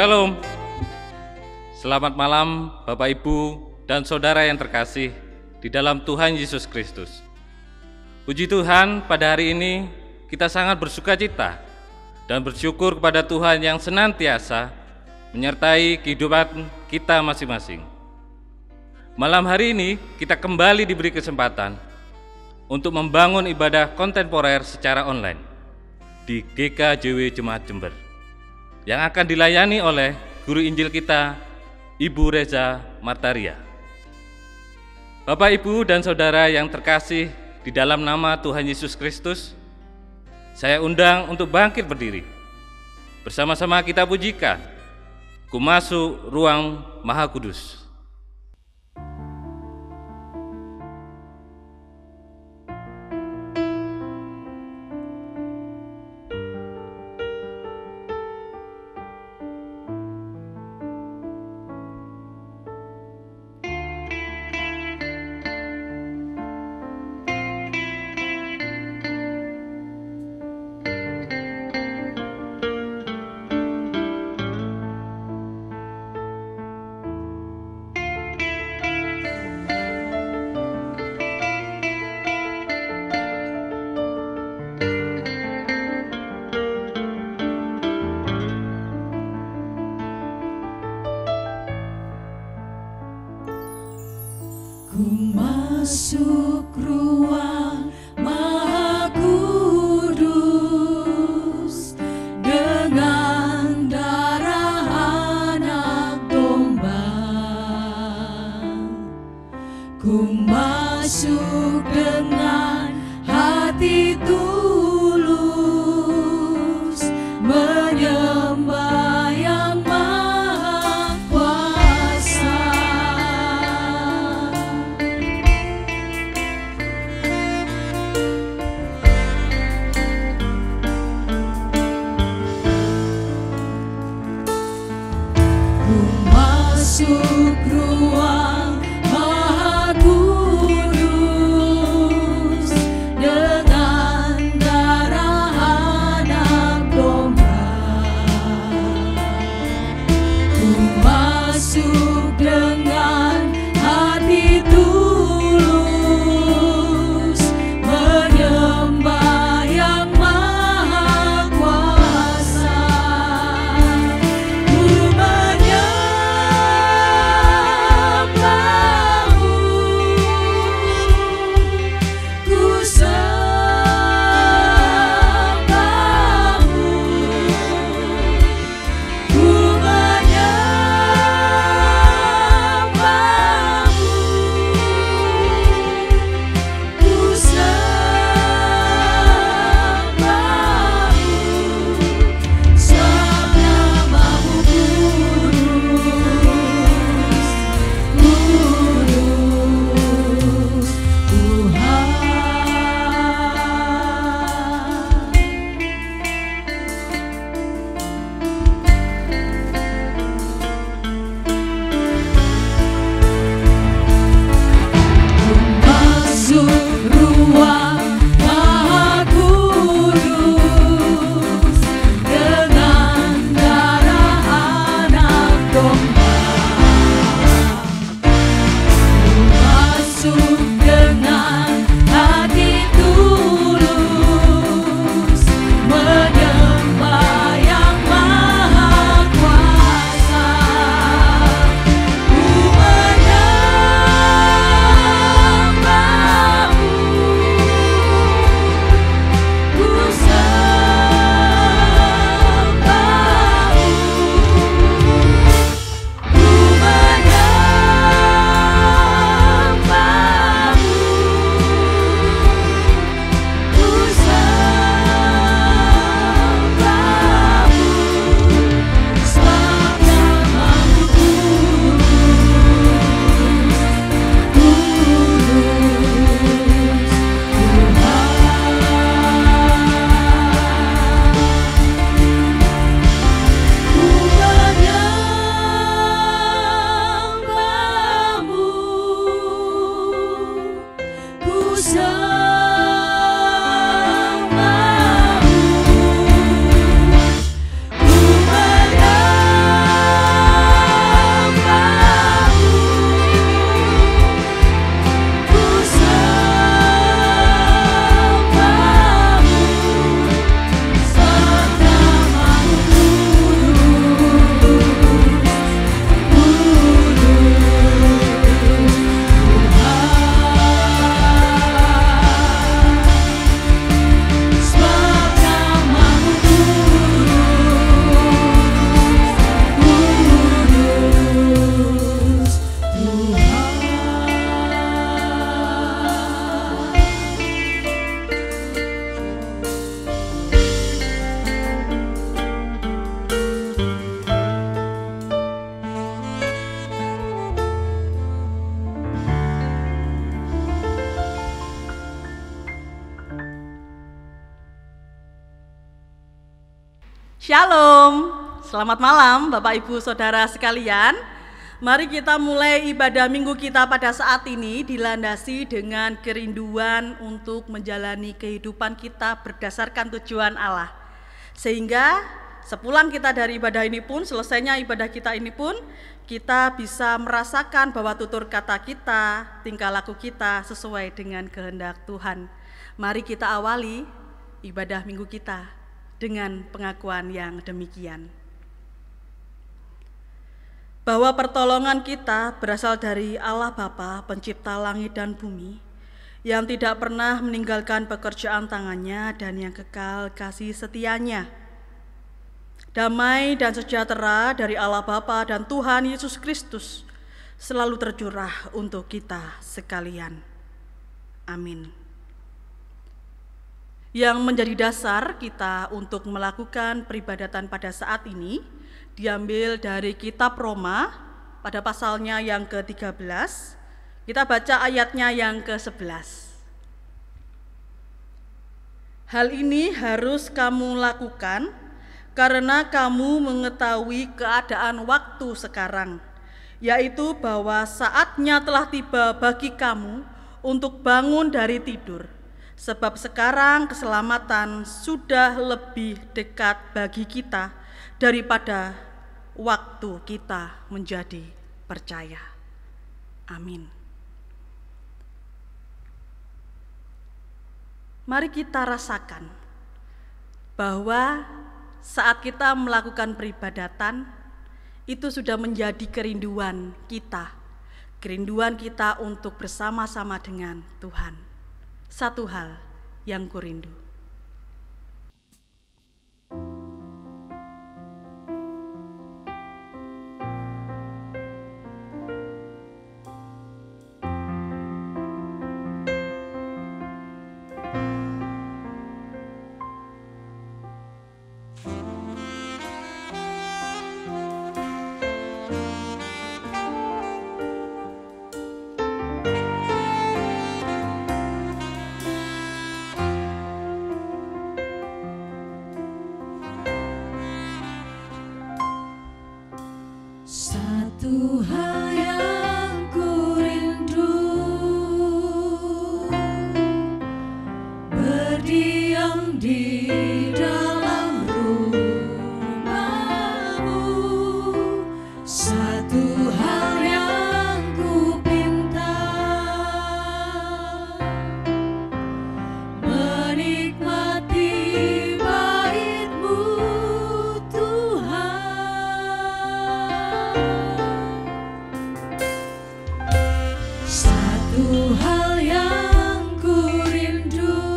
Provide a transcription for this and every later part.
Shalom. Selamat malam Bapak Ibu dan Saudara yang terkasih di dalam Tuhan Yesus Kristus. Puji Tuhan, pada hari ini kita sangat bersukacita dan bersyukur kepada Tuhan yang senantiasa menyertai kehidupan kita masing-masing. Malam hari ini kita kembali diberi kesempatan untuk membangun ibadah kontemporer secara online di GKJW Jemaat Jember yang akan dilayani oleh Guru Injil kita, Ibu Reza Martaria. Bapak, Ibu, dan Saudara yang terkasih di dalam nama Tuhan Yesus Kristus, saya undang untuk bangkit berdiri. Bersama-sama kita pujikan, Ku Masuk Ruang Maha Kudus. Ku masuk ruang Maha Kudus dengan darah anak domba. Ku masuk dengan hati tulus menyembah yang Maha Kuasa. Masuk ruang Maha Kudus dengan darah anak domba. Ku masuk dengan hati tulus menyembah yang Maha Kuasa. Ku Shalom, selamat malam Bapak Ibu Saudara sekalian. Mari kita mulai ibadah minggu kita pada saat ini dilandasi dengan kerinduan untuk menjalani kehidupan kita berdasarkan tujuan Allah. Sehingga sepulang kita dari ibadah ini pun, selesainya ibadah kita ini pun, kita bisa merasakan bahwa tutur kata kita, tingkah laku kita sesuai dengan kehendak Tuhan. Mari kita awali ibadah minggu kita dengan pengakuan yang demikian. Bahwa pertolongan kita berasal dari Allah Bapa, pencipta langit dan bumi, yang tidak pernah meninggalkan pekerjaan tangannya dan yang kekal kasih setianya. Damai dan sejahtera dari Allah Bapa dan Tuhan Yesus Kristus selalu tercurah untuk kita sekalian. Amin. Yang menjadi dasar kita untuk melakukan peribadatan pada saat ini diambil dari kitab Roma pada pasalnya yang ke-13. Kita baca ayatnya yang ke-11. Hal ini harus kamu lakukan karena kamu mengetahui keadaan waktu sekarang, yaitu bahwa saatnya telah tiba bagi kamu untuk bangun dari tidur. Sebab sekarang keselamatan sudah lebih dekat bagi kita daripada waktu kita menjadi percaya. Amin. Mari kita rasakan bahwa saat kita melakukan peribadatan itu sudah menjadi kerinduan kita untuk bersama-sama dengan Tuhan. Satu hal yang kurindu. Satu hal yang kurindu, berdiam di dalam rumah-Mu. Satu hal yang kupinta, menikmati bait-Mu Tuhan. Satu hal yang kurindu,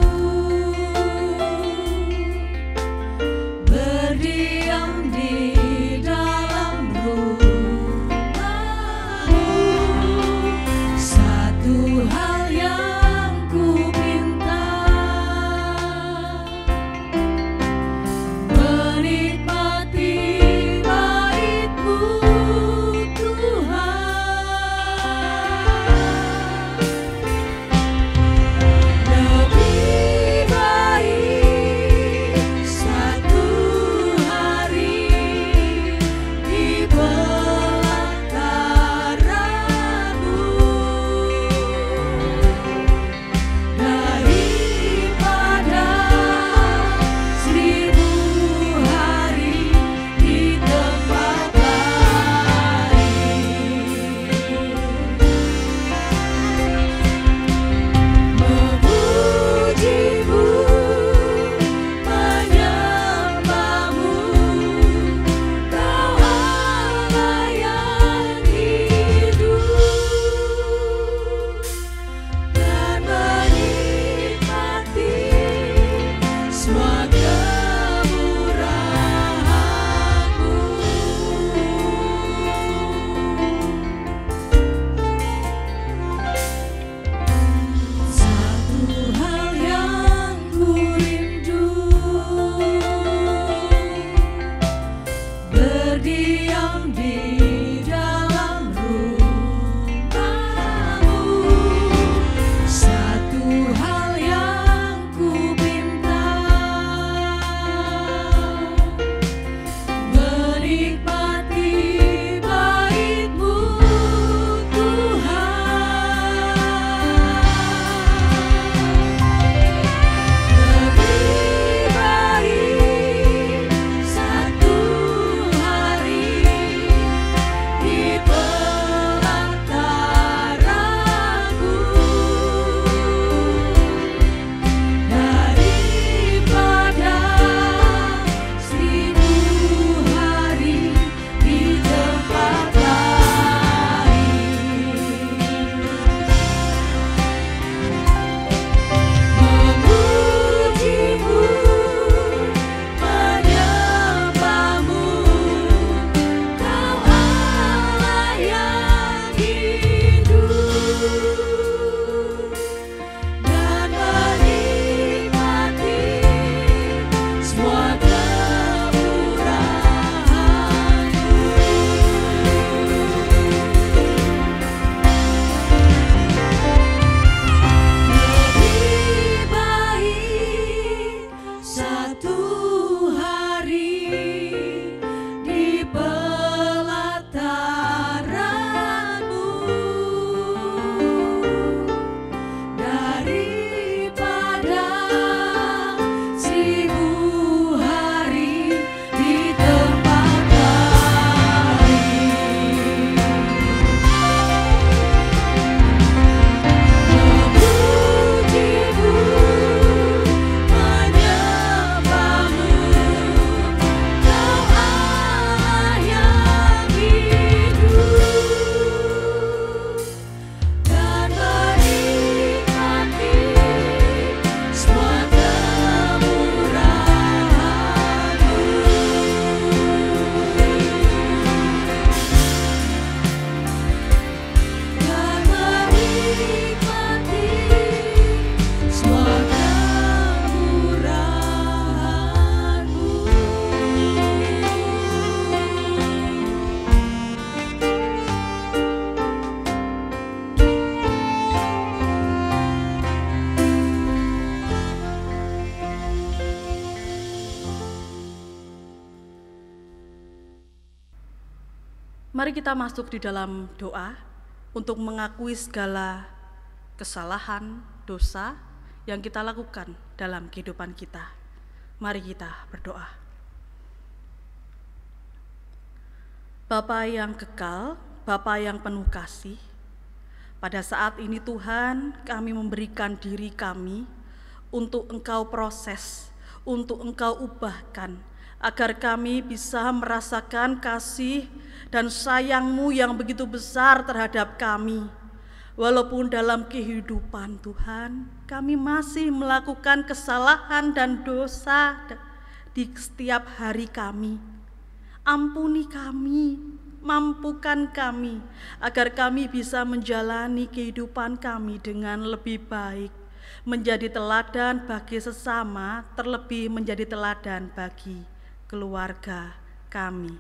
berdiam di dalam rumah-Mu. Mari kita masuk di dalam doa untuk mengakui segala kesalahan, dosa yang kita lakukan dalam kehidupan kita. Mari kita berdoa. Bapa yang kekal, Bapa yang penuh kasih, pada saat ini Tuhan, kami memberikan diri kami untuk Engkau proses, untuk Engkau ubahkan, agar kami bisa merasakan kasih dan sayang-Mu yang begitu besar terhadap kami. Walaupun dalam kehidupan Tuhan, kami masih melakukan kesalahan dan dosa di setiap hari kami. Ampuni kami, mampukan kami, agar kami bisa menjalani kehidupan kami dengan lebih baik, menjadi teladan bagi sesama, terlebih menjadi teladan bagi keluarga kami,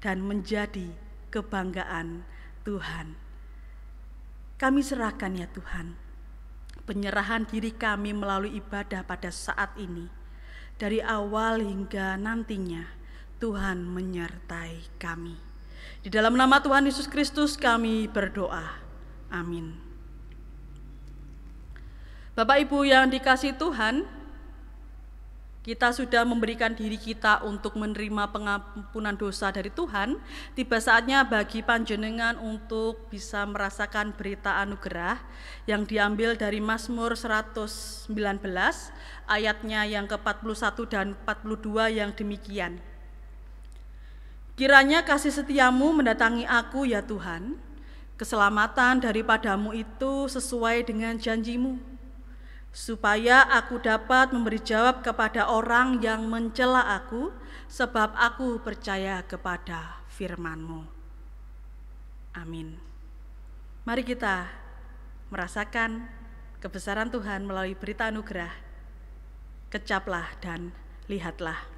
dan menjadi kebanggaan Tuhan. Kami serahkan ya Tuhan, penyerahan diri kami melalui ibadah pada saat ini, dari awal hingga nantinya Tuhan menyertai kami. Di dalam nama Tuhan Yesus Kristus kami berdoa, amin. Bapak Ibu yang dikasihi Tuhan, kita sudah memberikan diri kita untuk menerima pengampunan dosa dari Tuhan. Tiba saatnya bagi panjenengan untuk bisa merasakan berita anugerah yang diambil dari Mazmur 119 ayatnya yang ke-41 dan 42 yang demikian. Kiranya kasih setiamu mendatangi aku ya Tuhan, keselamatan daripadamu itu sesuai dengan janjimu, supaya aku dapat memberi jawab kepada orang yang mencela aku, sebab aku percaya kepada firman-Mu. Amin. Mari kita merasakan kebesaran Tuhan melalui berita anugerah. Kecaplah dan lihatlah.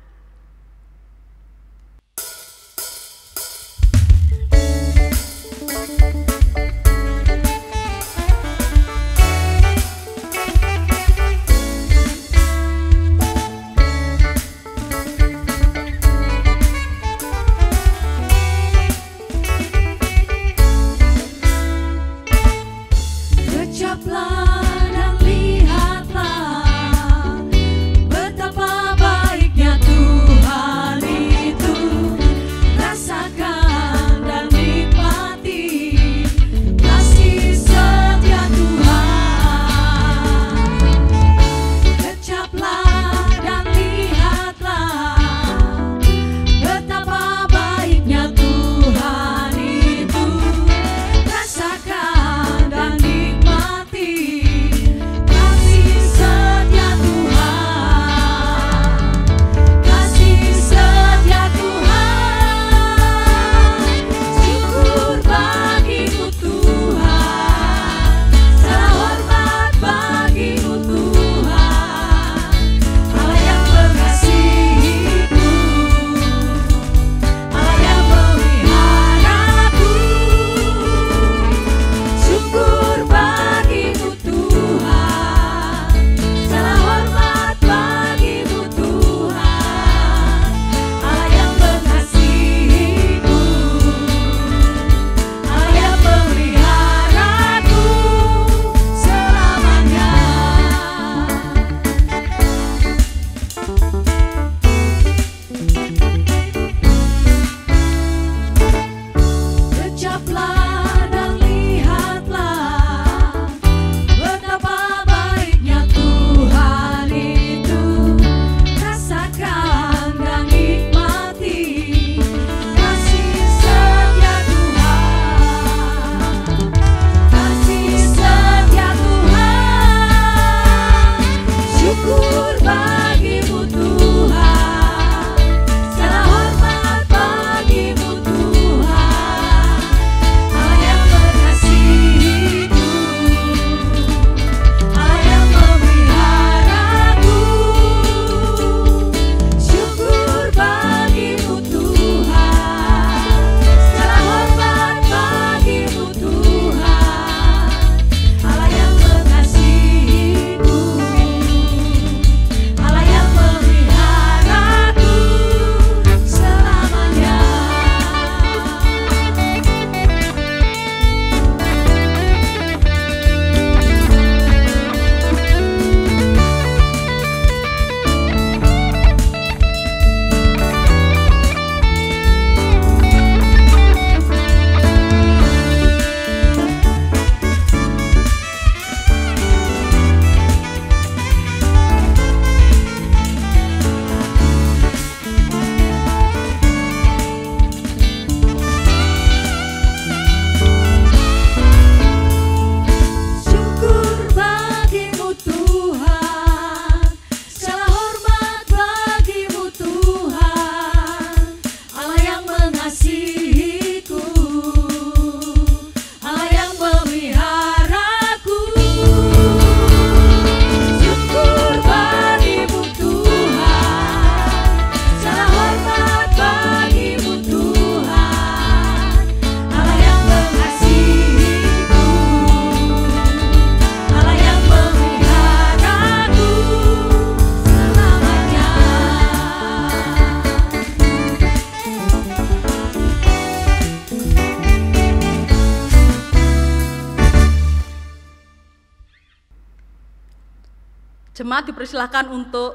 Jemaat dipersilahkan untuk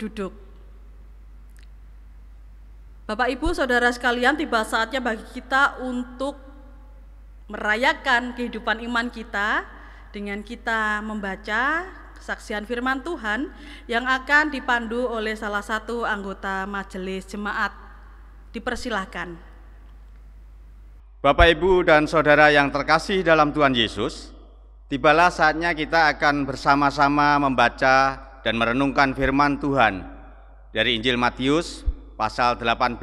duduk. Bapak, Ibu, Saudara sekalian, tiba saatnya bagi kita untuk merayakan kehidupan iman kita dengan kita membaca kesaksian firman Tuhan yang akan dipandu oleh salah satu anggota majelis jemaat. Dipersilahkan. Bapak, Ibu, dan Saudara yang terkasih dalam Tuhan Yesus, tibalah saatnya kita akan bersama-sama membaca dan merenungkan firman Tuhan dari Injil Matius pasal 18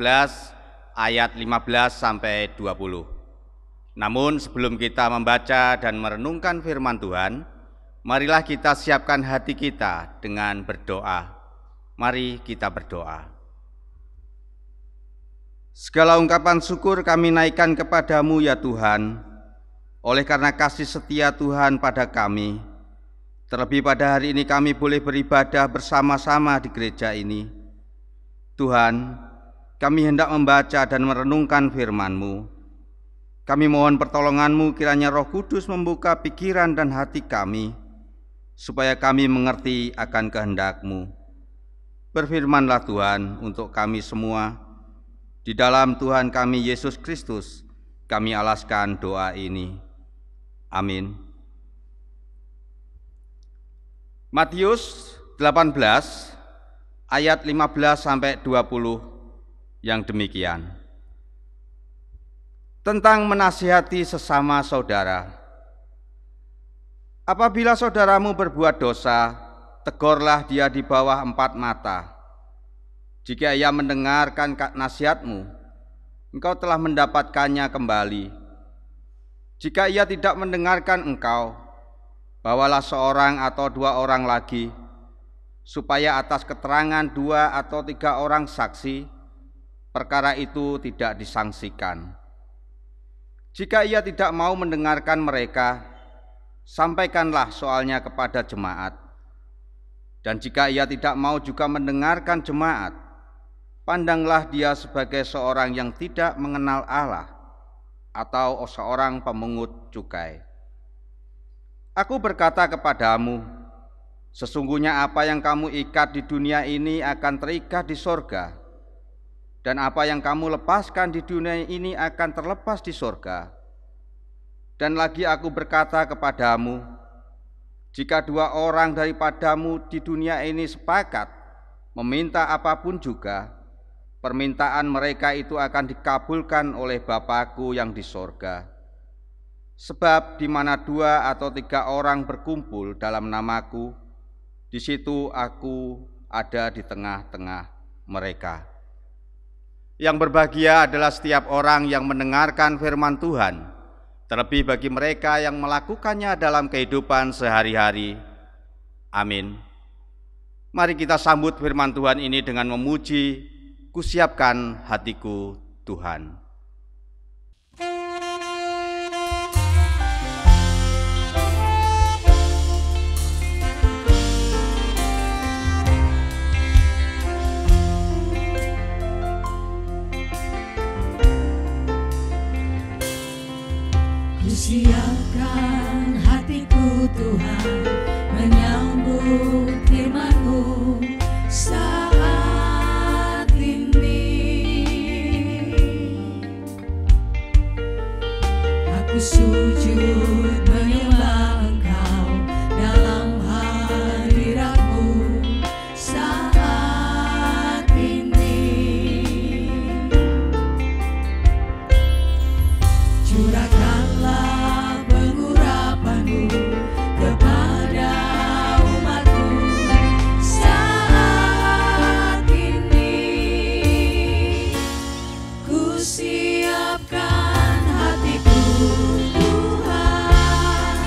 ayat 15 sampai 20. Namun sebelum kita membaca dan merenungkan firman Tuhan, marilah kita siapkan hati kita dengan berdoa. Mari kita berdoa. Segala ungkapan syukur kami naikkan kepadamu ya Tuhan, oleh karena kasih setia Tuhan pada kami. Terlebih pada hari ini kami boleh beribadah bersama-sama di gereja ini. Tuhan, kami hendak membaca dan merenungkan firman-Mu. Kami mohon pertolongan-Mu, kiranya Roh Kudus membuka pikiran dan hati kami, supaya kami mengerti akan kehendak-Mu. Berfirmanlah Tuhan untuk kami semua. Di dalam Tuhan kami Yesus Kristus, kami alaskan doa ini. Amin. Matius 18 ayat 15 sampai 20 yang demikian. Tentang menasihati sesama saudara. Apabila saudaramu berbuat dosa, tegurlah dia di bawah 4 mata. Jika ia mendengarkan nasihatmu, engkau telah mendapatkannya kembali. Jika ia tidak mendengarkan engkau, bawalah seorang atau 2 orang lagi, supaya atas keterangan 2 atau 3 orang saksi, perkara itu tidak disangsikan. Jika ia tidak mau mendengarkan mereka, sampaikanlah soalnya kepada jemaat. Dan jika ia tidak mau juga mendengarkan jemaat, pandanglah dia sebagai seorang yang tidak mengenal Allah atau seorang pemungut cukai. Aku berkata kepadamu, sesungguhnya apa yang kamu ikat di dunia ini akan terikat di sorga, dan apa yang kamu lepaskan di dunia ini akan terlepas di sorga. Dan lagi aku berkata kepadamu, jika 2 orang daripadamu di dunia ini sepakat meminta apapun juga, permintaan mereka itu akan dikabulkan oleh Bapa-Ku yang di sorga. Sebab di mana 2 atau 3 orang berkumpul dalam nama-Ku, di situ Aku ada di tengah-tengah mereka. Yang berbahagia adalah setiap orang yang mendengarkan firman Tuhan, terlebih bagi mereka yang melakukannya dalam kehidupan sehari-hari. Amin. Mari kita sambut firman Tuhan ini dengan memuji, kusiapkan hatiku Tuhan. Kusiapkan hatiku Tuhan, menyambut firman-Mu saat ini. Aku sujud menyembah Engkau dalam hadirat-Mu saat ini. Curahkanlah pengurapan-Mu kepada umat-Mu saat ini. Kusiapkan hatiku Tuhan,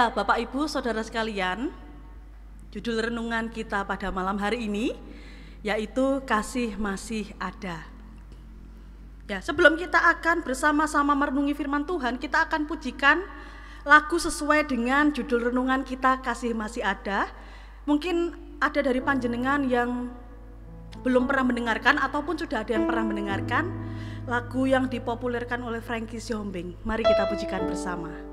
Ya, Bapak Ibu, Saudara sekalian, judul renungan kita pada malam hari ini yaitu Kasih Masih Ada. Ya, sebelum kita akan bersama-sama merenungi firman Tuhan, kita akan pujikan lagu sesuai dengan judul renungan kita, Kasih Masih Ada. Mungkin ada dari panjenengan yang belum pernah mendengarkan ataupun sudah ada yang pernah mendengarkan lagu yang dipopulerkan oleh Frankie Siombing. Mari kita pujikan bersama.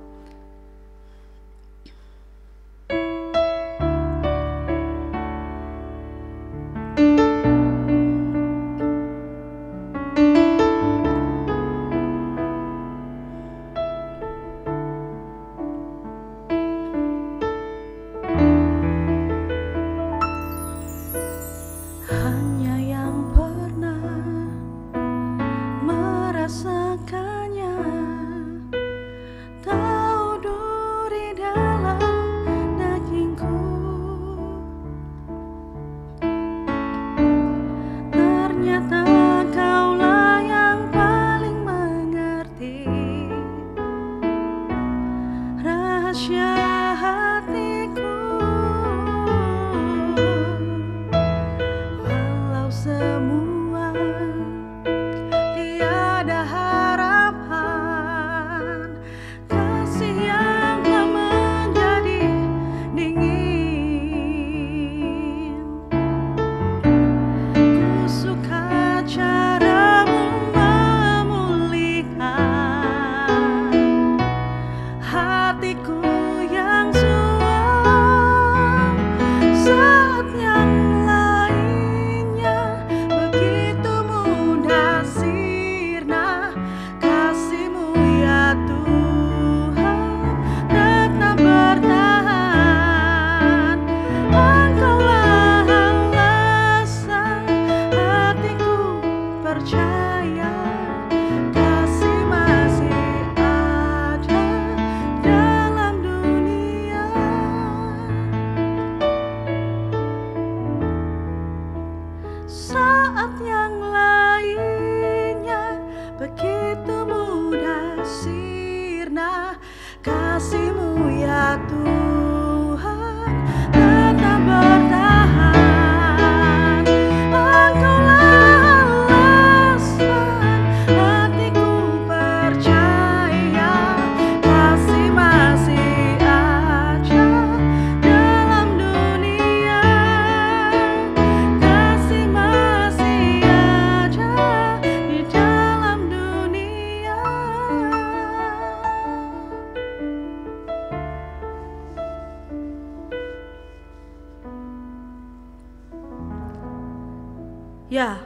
Ya,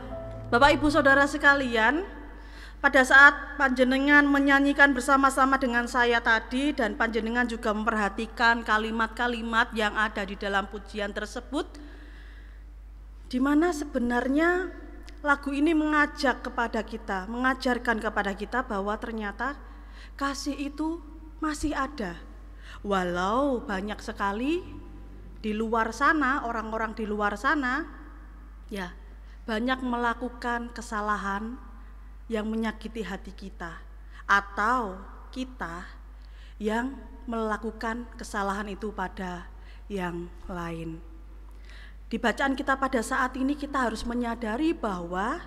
Bapak Ibu Saudara sekalian, pada saat panjenengan menyanyikan bersama-sama dengan saya tadi dan panjenengan juga memperhatikan kalimat-kalimat yang ada di dalam pujian tersebut, di mana sebenarnya lagu ini mengajak kepada kita, mengajarkan kepada kita bahwa ternyata kasih itu masih ada. Walau banyak sekali di luar sana, orang-orang di luar sana, ya, banyak melakukan kesalahan yang menyakiti hati kita, atau kita yang melakukan kesalahan itu pada yang lain. Di bacaan kita pada saat ini kita harus menyadari bahwa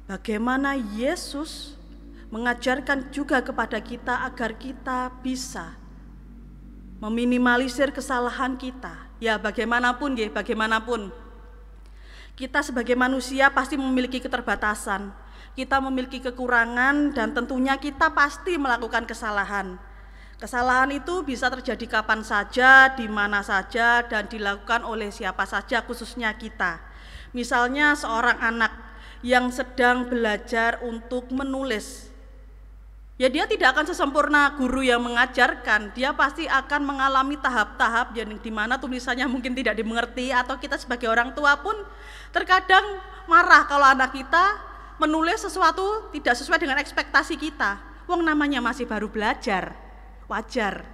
bagaimana Yesus mengajarkan juga kepada kita agar kita bisa meminimalisir kesalahan kita. Ya, bagaimanapun kita sebagai manusia pasti memiliki keterbatasan, kita memiliki kekurangan, dan tentunya kita pasti melakukan kesalahan. Kesalahan itu bisa terjadi kapan saja, di mana saja, dan dilakukan oleh siapa saja, khususnya kita. Misalnya seorang anak yang sedang belajar untuk menulis, ya dia tidak akan sesempurna guru yang mengajarkan, dia pasti akan mengalami tahap-tahap yang dimana tulisannya mungkin tidak dimengerti, atau kita sebagai orang tua pun terkadang marah kalau anak kita menulis sesuatu tidak sesuai dengan ekspektasi kita. Wong namanya masih baru belajar, wajar.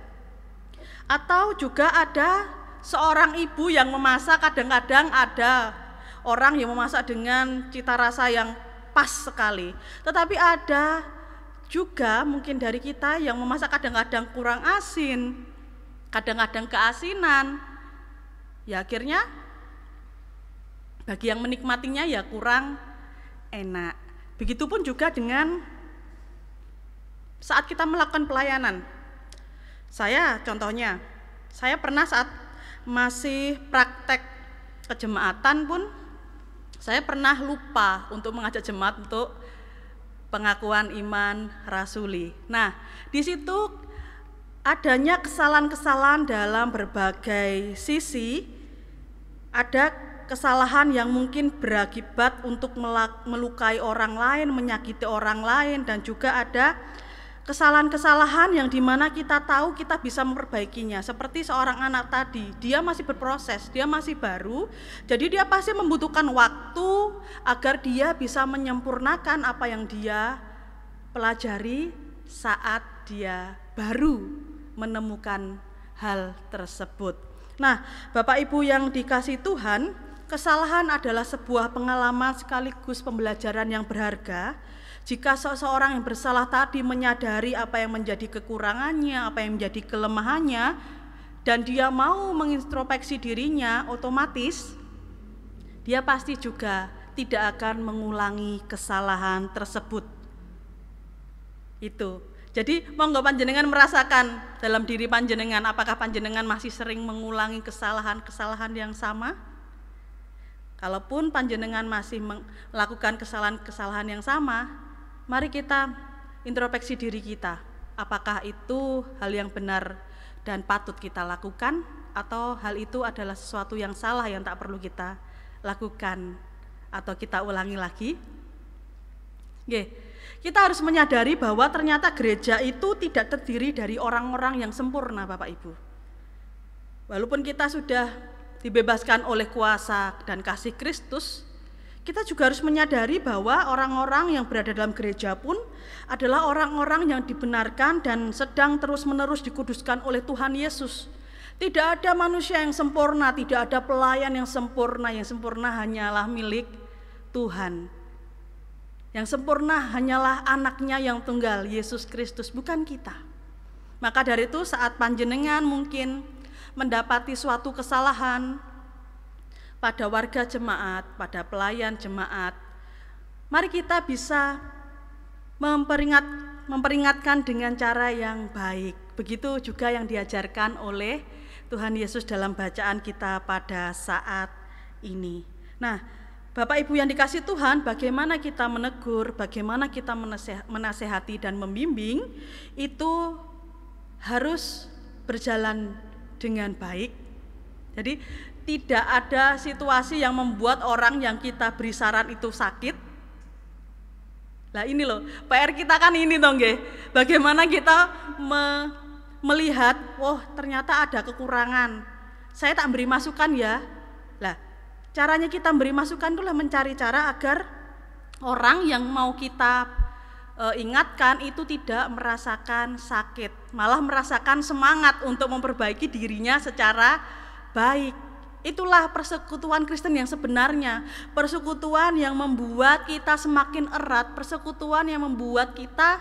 Atau juga ada seorang ibu yang memasak, kadang-kadang ada orang yang memasak dengan cita rasa yang pas sekali. Tetapi ada juga mungkin dari kita yang memasak kadang-kadang kurang asin, kadang-kadang keasinan. Ya akhirnya bagi yang menikmatinya ya kurang enak. Begitupun juga dengan saat kita melakukan pelayanan. Saya contohnya, saya pernah saat masih praktek kejemaatan pun saya pernah lupa untuk mengajak jemaat untuk pengakuan iman rasuli. Nah, di situ adanya kesalahan-kesalahan dalam berbagai sisi. Ada kesalahan yang mungkin berakibat untuk melukai orang lain, menyakiti orang lain, dan juga ada kesalahan-kesalahan yang dimana kita tahu kita bisa memperbaikinya. Seperti seorang anak tadi, dia masih berproses, dia masih baru, jadi dia pasti membutuhkan waktu agar dia bisa menyempurnakan apa yang dia pelajari saat dia baru menemukan hal tersebut. Nah, Bapak Ibu yang dikasihi Tuhan, kesalahan adalah sebuah pengalaman sekaligus pembelajaran yang berharga. Jika seseorang yang bersalah tadi menyadari apa yang menjadi kekurangannya, apa yang menjadi kelemahannya, dan dia mau mengintrospeksi dirinya, otomatis dia pasti juga tidak akan mengulangi kesalahan tersebut. Itu. Jadi monggo panjenengan merasakan dalam diri panjenengan, apakah panjenengan masih sering mengulangi kesalahan-kesalahan yang sama? Kalaupun panjenengan masih melakukan kesalahan-kesalahan yang sama, mari kita introspeksi diri kita. Apakah itu hal yang benar dan patut kita lakukan, atau hal itu adalah sesuatu yang salah yang tak perlu kita lakukan atau kita ulangi lagi? Kita harus menyadari bahwa ternyata gereja itu tidak terdiri dari orang-orang yang sempurna, Bapak Ibu. Walaupun kita sudah dibebaskan oleh kuasa dan kasih Kristus, kita juga harus menyadari bahwa orang-orang yang berada dalam gereja pun adalah orang-orang yang dibenarkan dan sedang terus-menerus dikuduskan oleh Tuhan Yesus. Tidak ada manusia yang sempurna, tidak ada pelayan yang sempurna hanyalah milik Tuhan. Yang sempurna hanyalah anaknya yang tunggal, Yesus Kristus, bukan kita. Maka dari itu saat panjenengan mungkin mendapati suatu kesalahan pada warga jemaat, pada pelayan jemaat, mari kita bisa memperingatkan dengan cara yang baik. Begitu juga yang diajarkan oleh Tuhan Yesus dalam bacaan kita pada saat ini. Nah, Bapak Ibu yang dikasihi Tuhan, bagaimana kita menegur, bagaimana kita menasehati dan membimbing, itu harus berjalan dengan baik. Jadi tidak ada situasi yang membuat orang yang kita beri saran itu sakit. Nah ini loh, PR kita kan ini dong, bagaimana kita melihat, ternyata ada kekurangan, saya tak beri masukan ya. Lah, caranya kita beri masukan itulah mencari cara agar orang yang mau kita ingatkan itu tidak merasakan sakit, malah merasakan semangat untuk memperbaiki dirinya secara baik. Itulah persekutuan Kristen yang sebenarnya, persekutuan yang membuat kita semakin erat, persekutuan yang membuat kita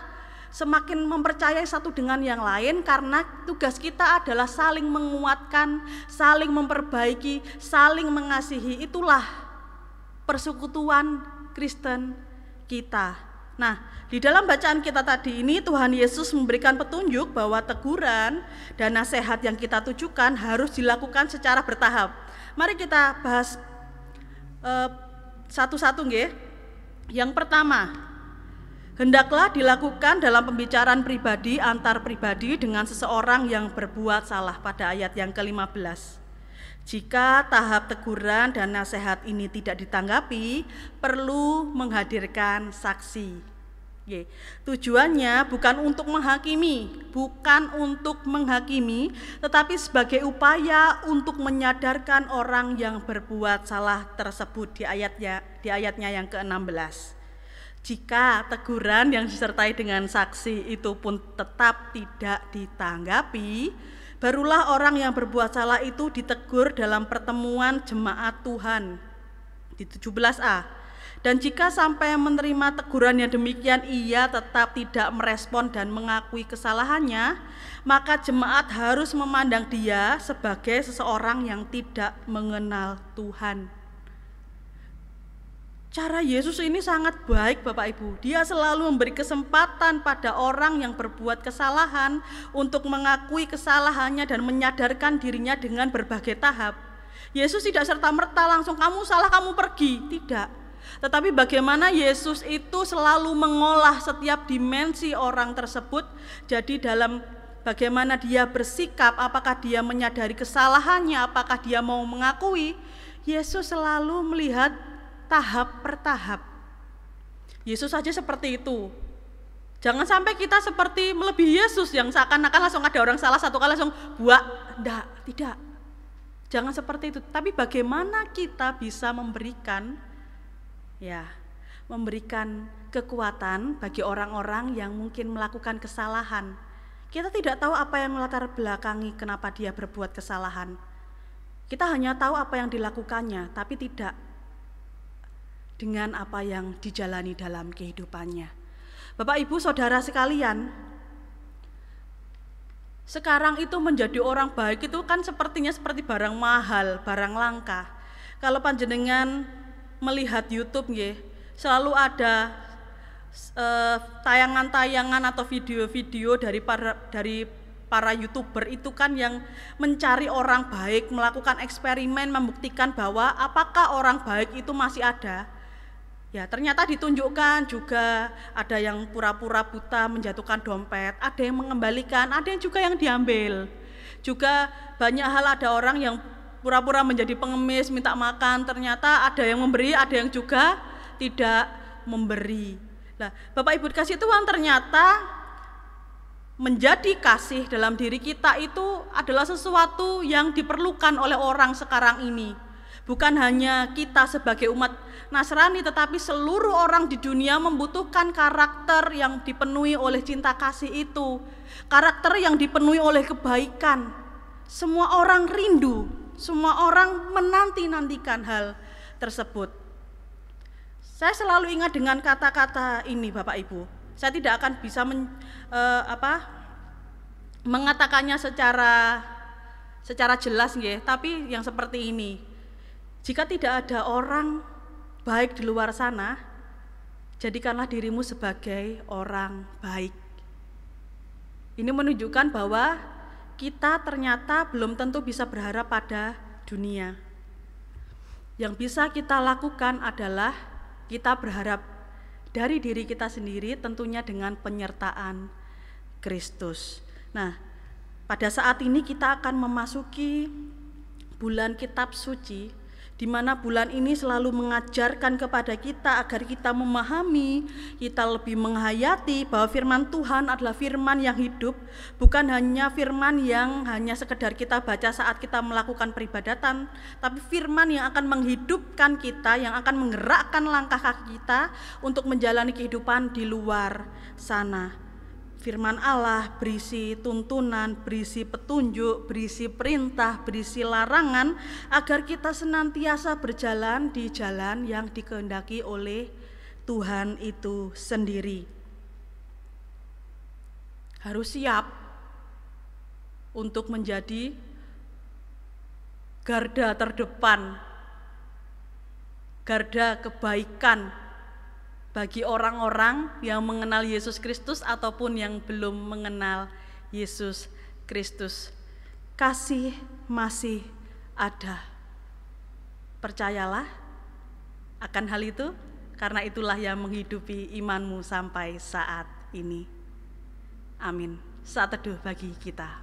semakin mempercayai satu dengan yang lain, karena tugas kita adalah saling menguatkan, saling memperbaiki, saling mengasihi. Itulah persekutuan Kristen kita. Nah, di dalam bacaan kita tadi ini Tuhan Yesus memberikan petunjuk bahwa teguran dan nasihat yang kita tujukan harus dilakukan secara bertahap. Mari kita bahas satu-satu nggih. Yang pertama, hendaklah dilakukan dalam pembicaraan pribadi antar pribadi dengan seseorang yang berbuat salah, pada ayat yang ke-15. Jika tahap teguran dan nasihat ini tidak ditanggapi, perlu menghadirkan saksi. Tujuannya bukan untuk menghakimi, tetapi sebagai upaya untuk menyadarkan orang yang berbuat salah tersebut di ayatnya yang ke-16. Jika teguran yang disertai dengan saksi itu pun tetap tidak ditanggapi, barulah orang yang berbuat salah itu ditegur dalam pertemuan jemaat Tuhan. Di 17a, Dan jika sampai menerima teguran yang demikian ia tetap tidak merespon dan mengakui kesalahannya, maka jemaat harus memandang dia sebagai seseorang yang tidak mengenal Tuhan. Cara Yesus ini sangat baik Bapak Ibu. Dia selalu memberi kesempatan pada orang yang berbuat kesalahan untuk mengakui kesalahannya dan menyadarkan dirinya dengan berbagai tahap. Yesus tidak serta-merta langsung kamu salah kamu pergi, tidak. Tetapi bagaimana Yesus itu selalu mengolah setiap dimensi orang tersebut. Jadi dalam bagaimana dia bersikap, apakah dia menyadari kesalahannya, apakah dia mau mengakui, Yesus selalu melihat tahap per tahap. Yesus saja seperti itu. Jangan sampai kita seperti melebihi Yesus yang seakan-akan langsung ada orang salah satu kali langsung buak. Tidak. Jangan seperti itu. Tapi bagaimana kita bisa memberikan kekuatan bagi orang-orang yang mungkin melakukan kesalahan. Kita tidak tahu apa yang melatar belakangi kenapa dia berbuat kesalahan. Kita hanya tahu apa yang dilakukannya, tapi tidak dengan apa yang dijalani dalam kehidupannya. Bapak Ibu Saudara sekalian, sekarang itu menjadi orang baik itu kan sepertinya seperti barang mahal, barang langka. Kalau panjenengan melihat YouTube selalu ada tayangan-tayangan atau video-video dari para YouTuber itu kan yang mencari orang baik, melakukan eksperimen membuktikan bahwa apakah orang baik itu masih ada. Ya, ternyata ditunjukkan juga ada yang pura-pura buta menjatuhkan dompet, ada yang mengembalikan, ada yang juga yang diambil. Juga banyak hal ada orang yang pura-pura menjadi pengemis, minta makan, ternyata ada yang memberi, ada yang juga tidak memberi. Nah, Bapak Ibu dikasih Tuhan, ternyata menjadi kasih dalam diri kita itu adalah sesuatu yang diperlukan oleh orang sekarang ini. Bukan hanya kita sebagai umat Nasrani, tetapi seluruh orang di dunia membutuhkan karakter yang dipenuhi oleh cinta kasih itu. Karakter yang dipenuhi oleh kebaikan. Semua orang rindu, semua orang menanti-nantikan hal tersebut. Saya selalu ingat dengan kata-kata ini Bapak Ibu. Saya tidak akan bisa mengatakannya secara jelas tapi yang seperti ini. Jika tidak ada orang baik di luar sana, jadikanlah dirimu sebagai orang baik. Ini menunjukkan bahwa kita ternyata belum tentu bisa berharap pada dunia. Yang bisa kita lakukan adalah kita berharap dari diri kita sendiri, tentunya dengan penyertaan Kristus. Nah, pada saat ini kita akan memasuki bulan Kitab Suci, di mana bulan ini selalu mengajarkan kepada kita agar kita memahami, kita lebih menghayati bahwa firman Tuhan adalah firman yang hidup, bukan hanya firman yang hanya sekedar kita baca saat kita melakukan peribadatan, tapi firman yang akan menghidupkan kita, yang akan menggerakkan langkah kaki kita untuk menjalani kehidupan di luar sana. Firman Allah berisi tuntunan, berisi petunjuk, berisi perintah, berisi larangan agar kita senantiasa berjalan di jalan yang dikehendaki oleh Tuhan itu sendiri. Harus siap untuk menjadi garda terdepan, garda kebaikan bagi orang-orang yang mengenal Yesus Kristus ataupun yang belum mengenal Yesus Kristus. Kasih masih ada. Percayalah akan hal itu, karena itulah yang menghidupi imanmu sampai saat ini. Amin. Saat teduh bagi kita.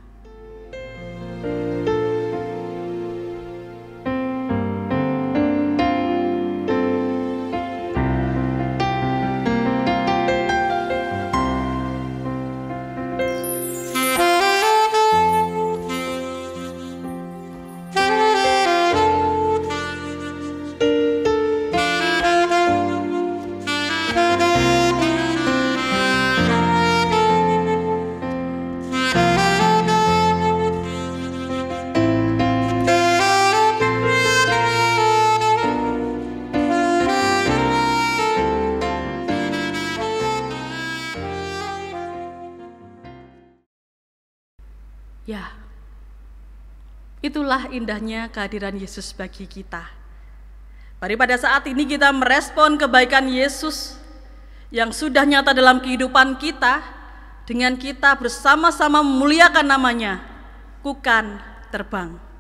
Itulah indahnya kehadiran Yesus bagi kita. Mari pada saat ini kita merespon kebaikan Yesus yang sudah nyata dalam kehidupan kita, dengan kita bersama-sama memuliakan namanya, Kukan Terbang.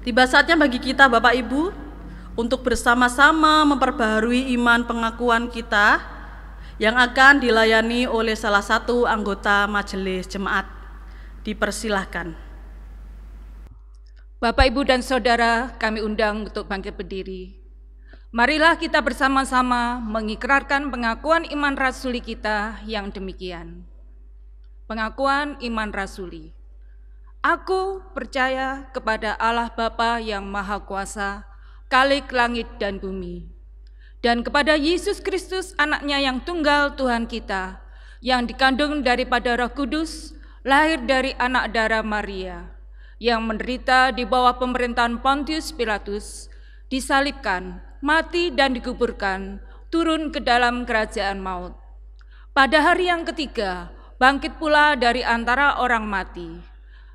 Tiba saatnya bagi kita Bapak Ibu untuk bersama-sama memperbaharui iman pengakuan kita yang akan dilayani oleh salah satu anggota majelis jemaat. Dipersilahkan. Bapak, Ibu, dan Saudara, kami undang untuk bangkit berdiri. Marilah kita bersama-sama mengikrarkan pengakuan iman rasuli kita yang demikian. Pengakuan iman rasuli. Aku percaya kepada Allah Bapa yang Maha Kuasa, Khalik langit dan bumi, dan kepada Yesus Kristus, anaknya yang tunggal Tuhan kita, yang dikandung daripada Roh Kudus, lahir dari anak darah Maria, yang menderita di bawah pemerintahan Pontius Pilatus, disalibkan, mati dan dikuburkan, turun ke dalam kerajaan maut. Pada hari yang ketiga, bangkit pula dari antara orang mati,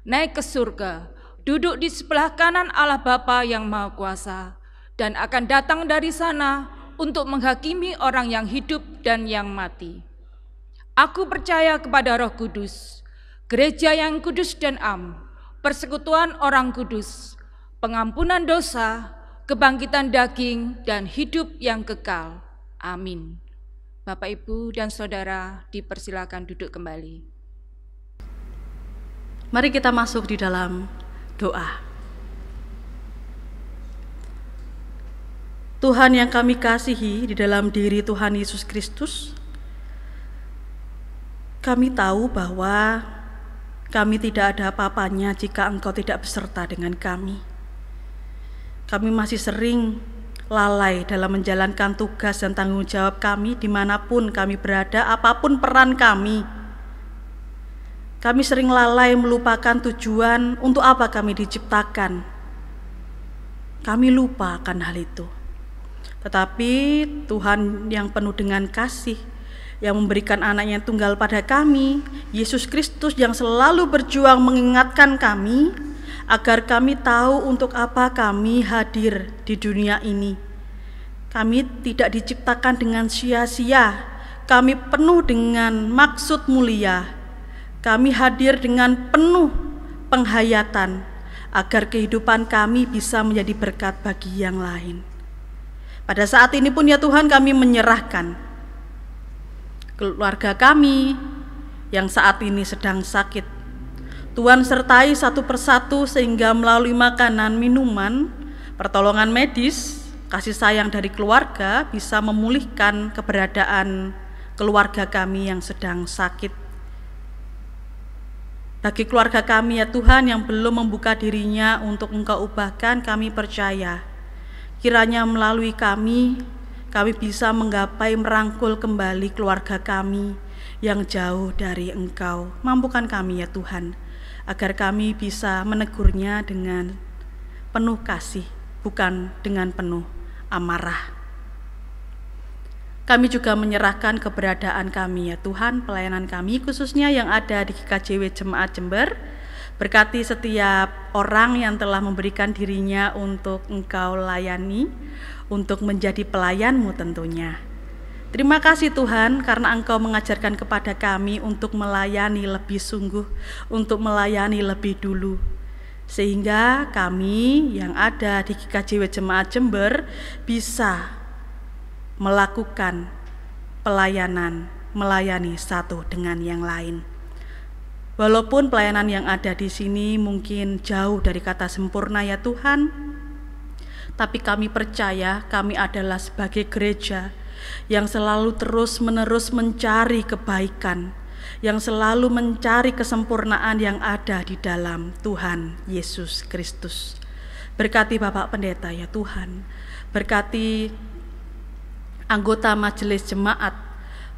naik ke surga, duduk di sebelah kanan Allah Bapa yang Maha Kuasa, dan akan datang dari sana untuk menghakimi orang yang hidup dan yang mati. Aku percaya kepada Roh Kudus, gereja yang kudus dan am, persekutuan orang kudus, pengampunan dosa, kebangkitan daging, dan hidup yang kekal. Amin. Bapak, Ibu, dan Saudara, dipersilakan duduk kembali. Mari kita masuk di dalam doa. Tuhan yang kami kasihi, di dalam diri Tuhan Yesus Kristus, kami tahu bahwa kami tidak ada apa-apanya jika Engkau tidak beserta dengan kami. Kami masih sering lalai dalam menjalankan tugas dan tanggung jawab kami dimanapun kami berada, apapun peran kami. Kami sering lalai melupakan tujuan untuk apa kami diciptakan. Kami lupa akan hal itu. Tetapi Tuhan yang penuh dengan kasih, yang memberikan anaknya yang tunggal pada kami, Yesus Kristus yang selalu berjuang mengingatkan kami, agar kami tahu untuk apa kami hadir di dunia ini. Kami tidak diciptakan dengan sia-sia, kami penuh dengan maksud mulia. Kami hadir dengan penuh penghayatan, agar kehidupan kami bisa menjadi berkat bagi yang lain. Pada saat ini pun ya Tuhan, kami menyerahkan keluarga kami yang saat ini sedang sakit. Tuhan sertai satu persatu sehingga melalui makanan, minuman, pertolongan medis, kasih sayang dari keluarga bisa memulihkan keberadaan keluarga kami yang sedang sakit. Bagi keluarga kami ya Tuhan yang belum membuka dirinya untuk Engkau ubahkan, kami percaya kiranya melalui kami bisa menggapai merangkul kembali keluarga kami yang jauh dari Engkau. Mampukan kami ya Tuhan, agar kami bisa menegurnya dengan penuh kasih, bukan dengan penuh amarah. Kami juga menyerahkan keberadaan kami ya Tuhan, pelayanan kami khususnya yang ada di GKJW Jemaat Jember. Berkati setiap orang yang telah memberikan dirinya untuk Engkau layani, untuk menjadi pelayan-Mu tentunya. Terima kasih Tuhan, karena Engkau mengajarkan kepada kami untuk melayani lebih sungguh, untuk melayani lebih dulu. Sehingga kami yang ada di GKJW Jemaat Jember bisa melakukan pelayanan, melayani satu dengan yang lain. Walaupun pelayanan yang ada di sini mungkin jauh dari kata sempurna ya Tuhan, tapi kami percaya kami adalah sebagai gereja yang selalu terus-menerus mencari kebaikan, yang selalu mencari kesempurnaan yang ada di dalam Tuhan Yesus Kristus. Berkati Bapak Pendeta ya Tuhan, berkati anggota majelis jemaat,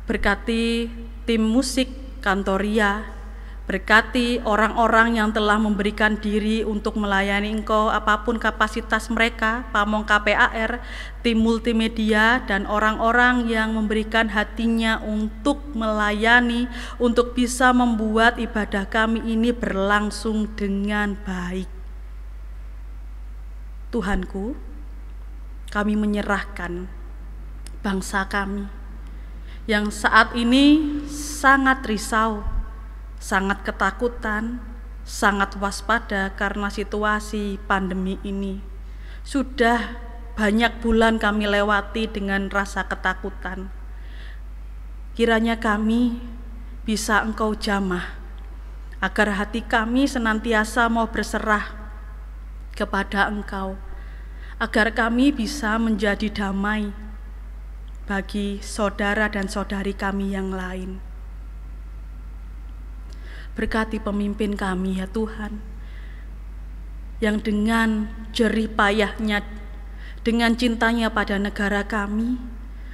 berkati tim musik Kantoria, berkati orang-orang yang telah memberikan diri untuk melayani Engkau apapun kapasitas mereka, pamong KPAR, tim multimedia, dan orang-orang yang memberikan hatinya untuk melayani, untuk bisa membuat ibadah kami ini berlangsung dengan baik. Tuhanku, kami menyerahkan bangsa kami yang saat ini sangat risau, sangat ketakutan, sangat waspada karena situasi pandemi ini. Sudah banyak bulan kami lewati dengan rasa ketakutan. Kiranya kami bisa Engkau jamah, agar hati kami senantiasa mau berserah kepada Engkau, agar kami bisa menjadi damai bagi saudara dan saudari kami yang lain. Berkati pemimpin kami ya Tuhan, yang dengan jerih payahnya, dengan cintanya pada negara kami,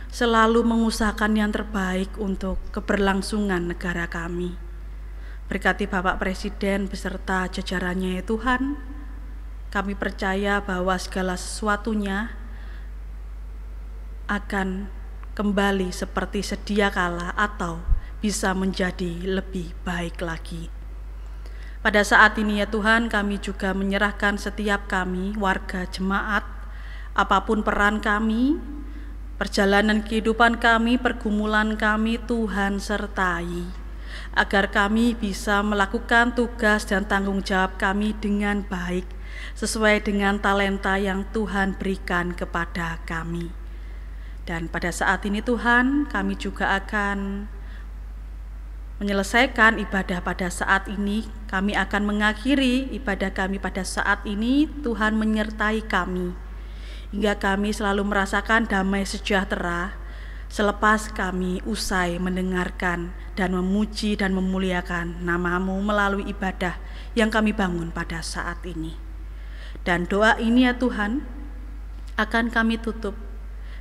selalu mengusahakan yang terbaik untuk keberlangsungan negara kami. Berkati Bapak Presiden beserta jajarannya ya Tuhan. Kami percaya bahwa segala sesuatunya akan kembali seperti sedia kala atau bisa menjadi lebih baik lagi. Pada saat ini ya Tuhan, kami juga menyerahkan setiap kami, warga jemaat, apapun peran kami, perjalanan kehidupan kami, pergumulan kami, Tuhan sertai, agar kami bisa melakukan tugas dan tanggung jawab kami dengan baik, sesuai dengan talenta yang Tuhan berikan kepada kami. Dan pada saat ini Tuhan, kami juga akan menyelesaikan ibadah pada saat ini. Kami akan mengakhiri ibadah kami pada saat ini. Tuhan menyertai kami, hingga kami selalu merasakan damai sejahtera selepas kami usai mendengarkan dan memuji dan memuliakan nama-Mu melalui ibadah yang kami bangun pada saat ini. Dan doa ini ya Tuhan, akan kami tutup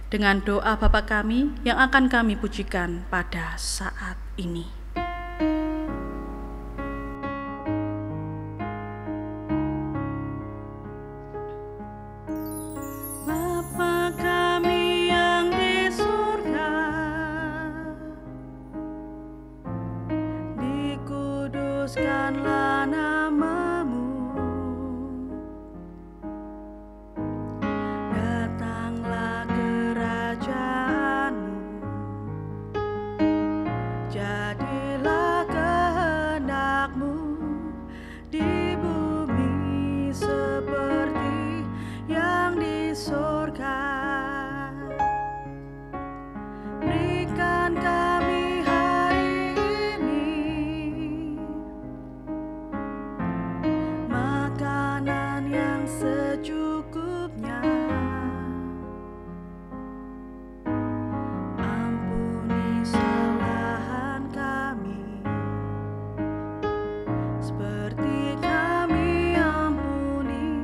dengan doa Bapa kami yang akan kami pujikan pada saat ini. Kuduskanlah nama-Mu, datanglah kerajaan-Mu, jadilah kehendak-Mu di bumi seperti yang di surga. Berikan kami hari ini makanan yang secukupnya. Ampuni kesalahan kami, seperti kami ampuni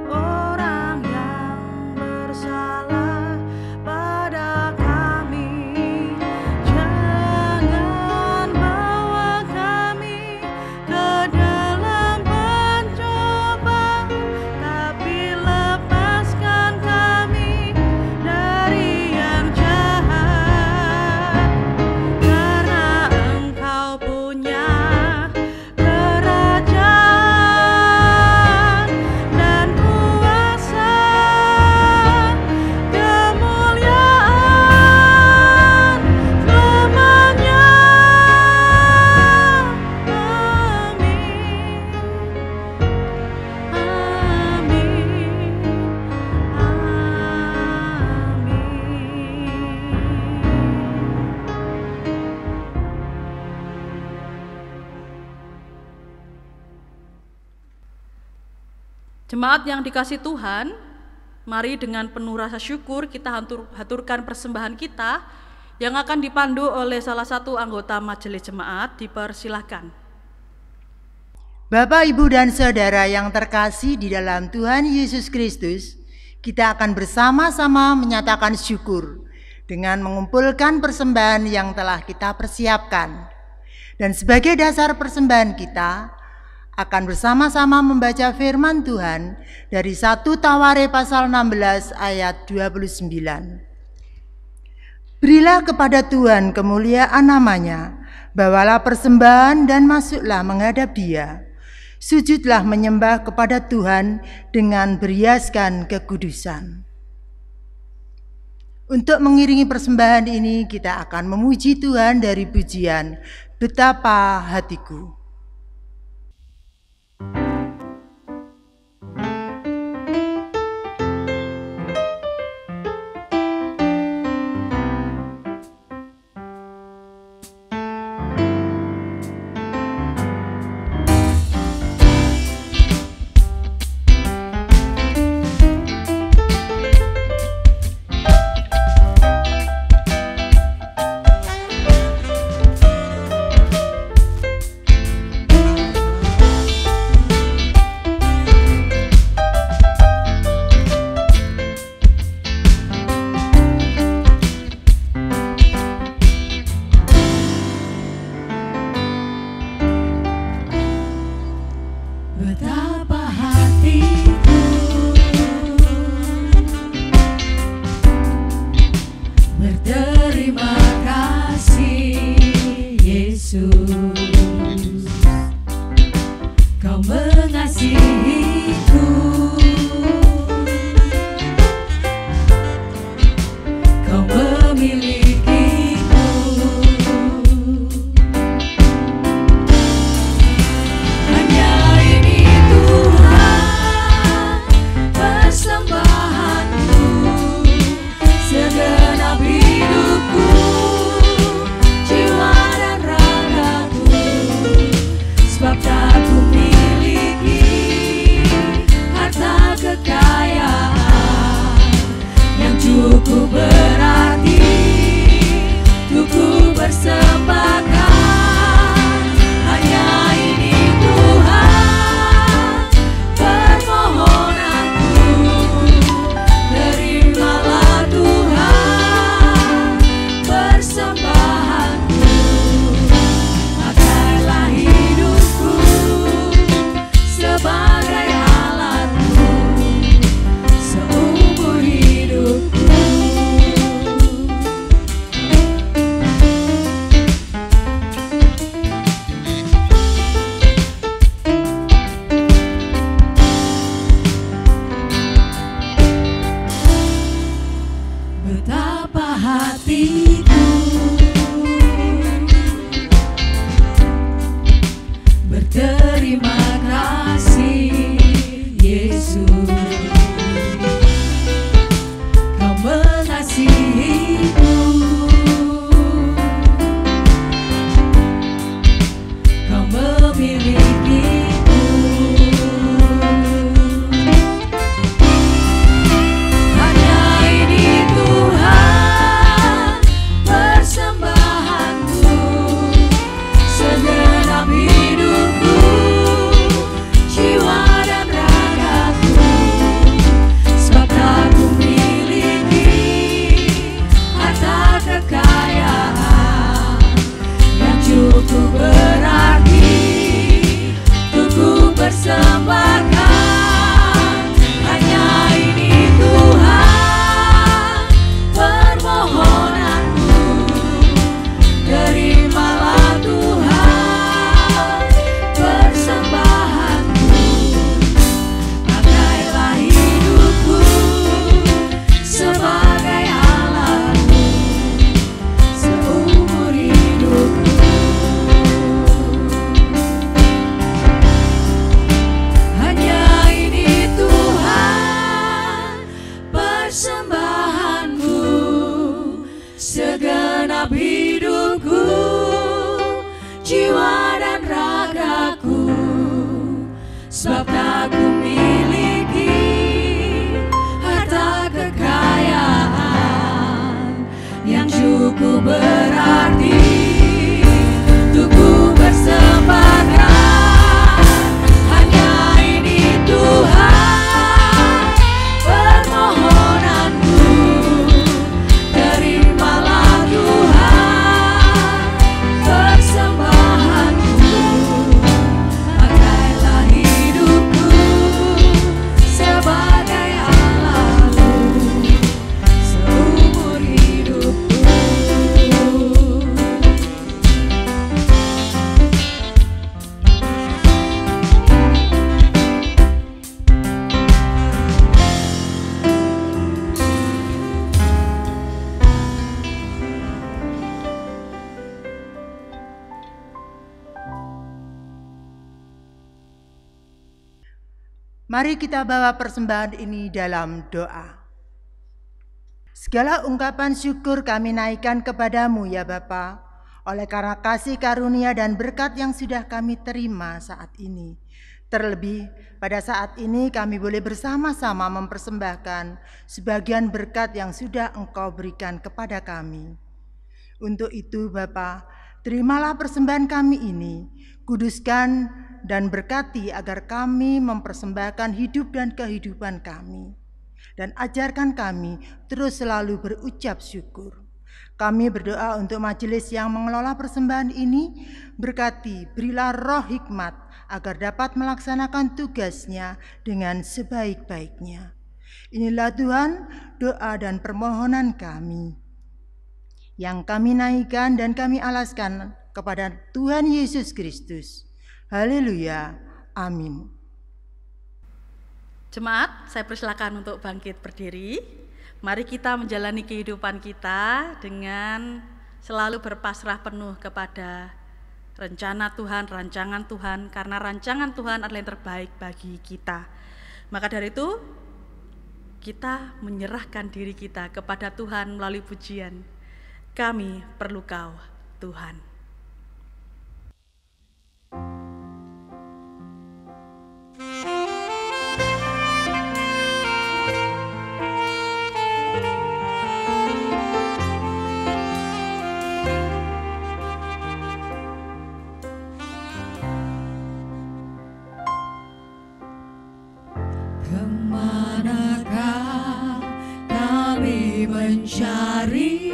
orang yang bersalah pada kami. Jangan bawa kami ke dalam pencobaan, tapi lepaskan kami dari yang jahat. Karena Engkau punya kerajaan dan kuasa, kemuliaan selamanya. Jemaat yang dikasih Tuhan, mari dengan penuh rasa syukur kita haturkan persembahan kita yang akan dipandu oleh salah satu anggota majelis jemaat. Dipersilahkan. Bapak, Ibu, dan Saudara yang terkasih di dalam Tuhan Yesus Kristus, kita akan bersama-sama menyatakan syukur dengan mengumpulkan persembahan yang telah kita persiapkan. Dan sebagai dasar persembahan kita, akan bersama-sama membaca firman Tuhan dari 1 Taware pasal 16 ayat 29. Berilah kepada Tuhan kemuliaan namanya, bawalah persembahan dan masuklah menghadap Dia. Sujudlah menyembah kepada Tuhan dengan berhiaskan kekudusan. Untuk mengiringi persembahan ini, kita akan memuji Tuhan dari pujian Betapa Hatiku. Terima kasih Yesus, Kau mengasihiku, Kau memilikiku. Hanya ini Tuhan persembahanku, segenap hidupku, jiwa dan ragaku, sebab tak ku miliki harta kekayaan yang cukup berarti untuk ku persembahkan. Hanya ini Tuhan permohonanku, terimalah Tuhan persembahanku. Pakailah hidupku sebagai alatmu seumur hidupku. Betapa hatiku berterima kasih Yesus, Kau mengasihiku, Kau memilikiku. Hanya ini Tuhan persembahanku, segenap hidupku, jiwa dan ragaku, sebab tak ku miliki harta kekayaan yang cukup berarti untuk ku persembahkan. Hanya ini Tuhan permohonanku, terimalah Tuhan persembahanku. Pakailah hidupku sebagai alatmu seumur hidupku. Hanya ini Tuhan persembahanku, segenap hidupku, jiwa dan ragaku, sebab tak ku miliki harta kekayaan yang cukup berarti untuk ku persembahkan. Hanya ini Tuhan permohonanku, terimalah Tuhan persembahanku. Pakailah hidupku sebagai alatmu seumur hidupku. Mari kita bawa persembahan ini dalam doa. Segala ungkapan syukur kami naikkan kepadamu ya Bapa, oleh karena kasih karunia dan berkat yang sudah kami terima saat ini. Terlebih pada saat ini kami boleh bersama-sama mempersembahkan sebagian berkat yang sudah Engkau berikan kepada kami. Untuk itu Bapa, terimalah persembahan kami ini, kuduskan dan berkati agar kami mempersembahkan hidup dan kehidupan kami. Dan ajarkan kami terus selalu berucap syukur. Kami berdoa untuk majelis yang mengelola persembahan ini, berkati, berilah roh hikmat agar dapat melaksanakan tugasnya dengan sebaik-baiknya. Inilah Tuhan doa dan permohonan kami. yang kami naikkan dan kami alaskan kepada Tuhan Yesus Kristus. Haleluya. Amin. Jemaat, saya persilakan untuk bangkit berdiri. Mari kita menjalani kehidupan kita dengan selalu berpasrah penuh kepada rencana Tuhan, rancangan Tuhan, karena rancangan Tuhan adalah yang terbaik bagi kita. Maka dari itu, kita menyerahkan diri kita kepada Tuhan melalui pujian. Kami perlu Kau, Tuhan. Kemanakah kami mencari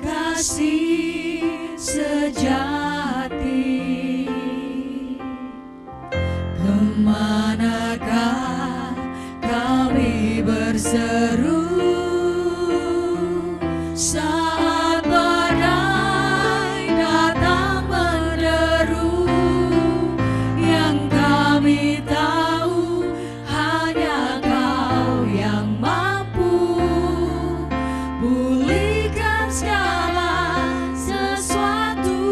kasih sejati? Kemanakah kami berseru saat badai datang menderu? Yang kami tahu hanya Kau yang mampu pulihkan segala sesuatu.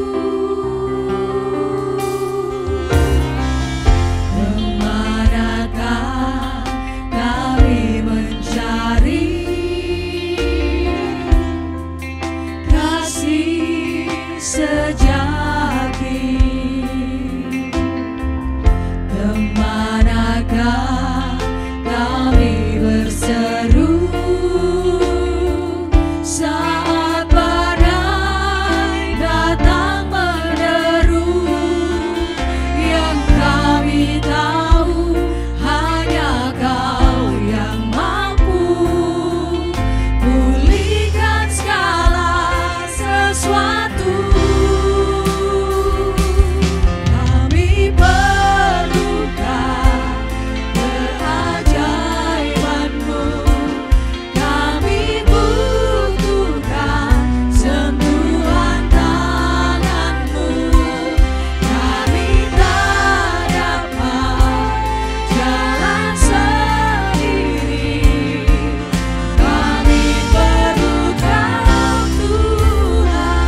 Kemanakah kami mencari kasih sejati? Kemanakah kami berseru saat badai datang menderu? Yang kami tahu hanya Kau yang mampu pulihkan segala sesuatu. Kami perlukan keajaiban-Mu, kami butuhkan sentuhan tangan-Mu. Kami tak dapat jalan sendiri, kami perlu Kau, Tuhan.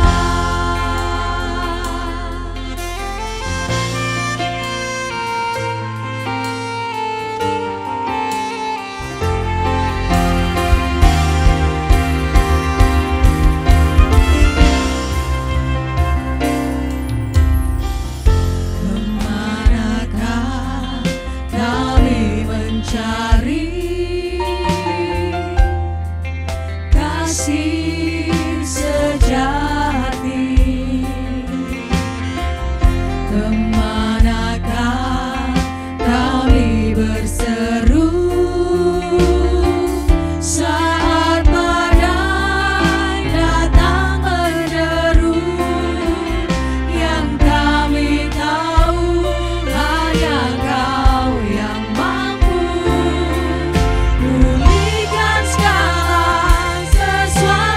Kemanakah kami mencari kasih sejati? Kemanakah kami berseru saat badai datang menderu? Yang kami tahu hanya Kau yang mampu pulihkan segala sesuatu.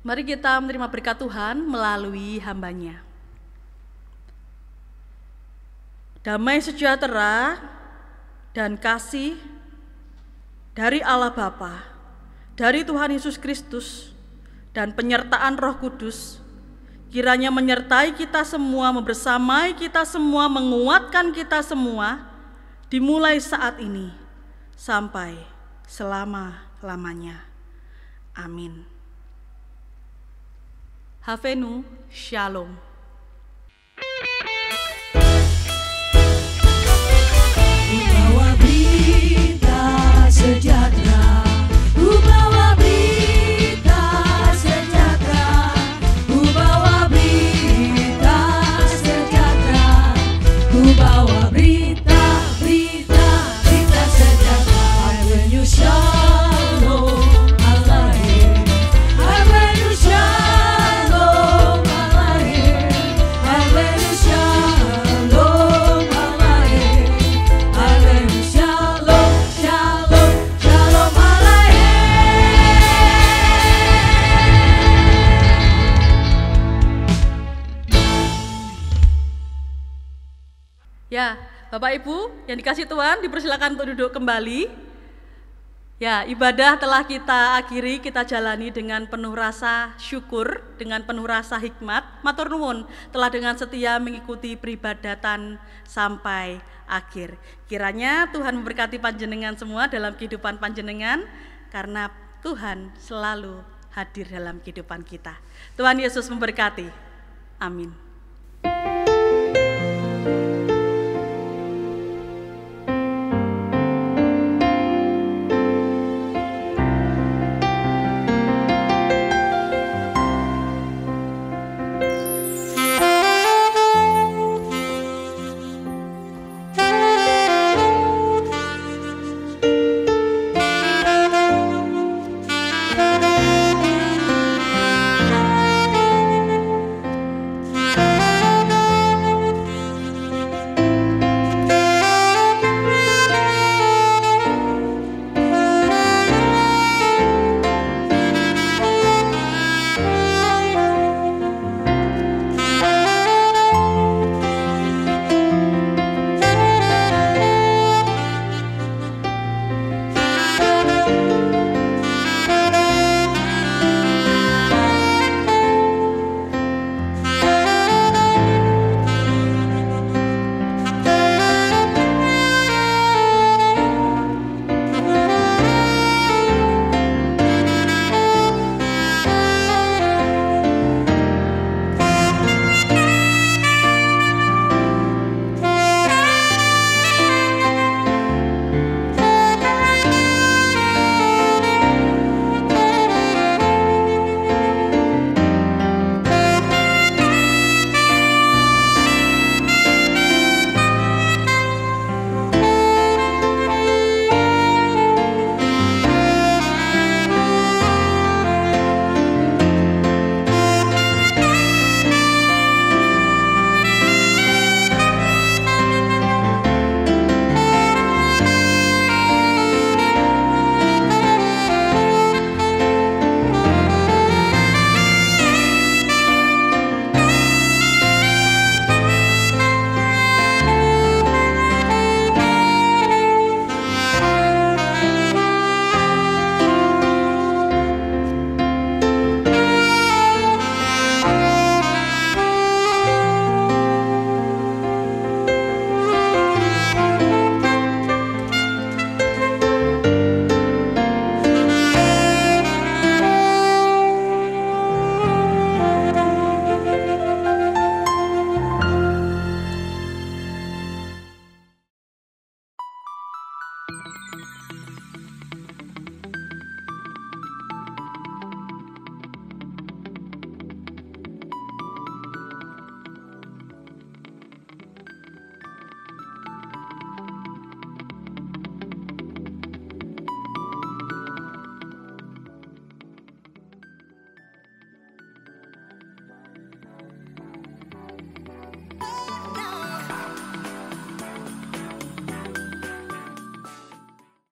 Mari kita menerima berkat Tuhan melalui hamba-Nya. Damai sejahtera dan kasih dari Allah Bapa, dari Tuhan Yesus Kristus, dan penyertaan Roh Kudus, kiranya menyertai kita semua, membersamai kita semua, menguatkan kita semua, dimulai saat ini sampai selama-lamanya. Amin. Havenu Shalom. Bawa berita sejahtera, bawa berita sejahtera, bawa berita sejahtera, bawa berita sejahtera. Avenue Shalom Alahir, Avenue Shalom Alahir, Avenue Shalom Alahir, Avenue Shalom, Shalom, Shalom Alahir. Ya, Bapak Ibu yang dikasih Tuhan, dipersilakan untuk duduk kembali. Ya, ibadah telah kita akhiri, kita jalani dengan penuh rasa syukur, dengan penuh rasa hikmat. Matur nuwun telah dengan setia mengikuti peribadatan sampai akhir. Kiranya Tuhan memberkati panjenengan semua dalam kehidupan panjenengan, karena Tuhan selalu hadir dalam kehidupan kita. Tuhan Yesus memberkati. Amin.